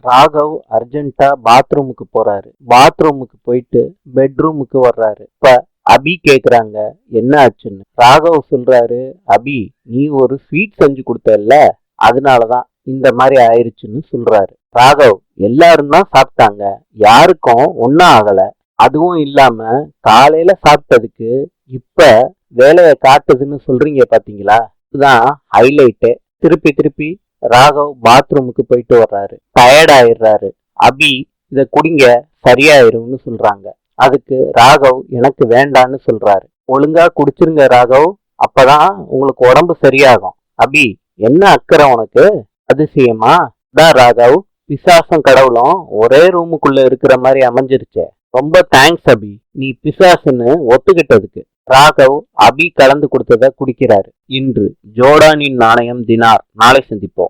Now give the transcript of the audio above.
ராகவ் அர்ஜென்ட்டா பாத்ரூமுக்கு போறாரு. பாத்ரூமுக்கு போயிட்டு பெட்ரூமுக்கு வர்றாரு. இப்ப அபி கேக்குறாங்க என்ன ஆச்சுன்னு. ராகவ் சொல்றாரு, அபி நீ ஒரு ஸ்வீட் செஞ்சு கொடுத்தல்ல, அதனாலதான் இந்த மாதிரி ஆயிருச்சுன்னு சொல்றாரு. ராகவ் எல்லாரும் தான் சாப்பிட்டாங்க, யாருக்கும் ஒன்னும் ஆகல. அதுவும் இல்லாம காலையில சாப்பிட்டதுக்கு இப்ப வேலையை காட்டுதுன்னு சொல்றீங்க பாத்தீங்களா, இதுதான் ஹைலைட்டே. திருப்பி திருப்பி ராகவ் பாத்ரூமுக்கு போயிட்டு வர்றாரு. டயர்ட் ஆயிடுறாரு. அபி இத குடிங்க சரியாயிரும்னு சொல்றாங்க. அதுக்கு ராகவ் எனக்கு வேண்டான்னு சொல்றாரு. ஒழுங்கா குடிச்சிருங்க ராகவ், அப்பதான் உங்களுக்கு உடம்பு சரியாகும். அபி என்ன அக்கறை உனக்கு? அதிசயமா தான் ராகவ், பிசாசும் கடவுளும் ஒரே ரூமுக்குள்ள இருக்கிற மாதிரி அமைஞ்சிருச்சே. ரொம்ப தேங்க்ஸ் அபி, நீ பிசாசுன்னு ஒத்துக்கிட்டதுக்கு. ராகவ் அபி கலந்து கொடுத்தத குடிக்கிறாரு. இன்று ஜோர்டானின் நாணயம் தினார். நாளை சந்திப்போம்.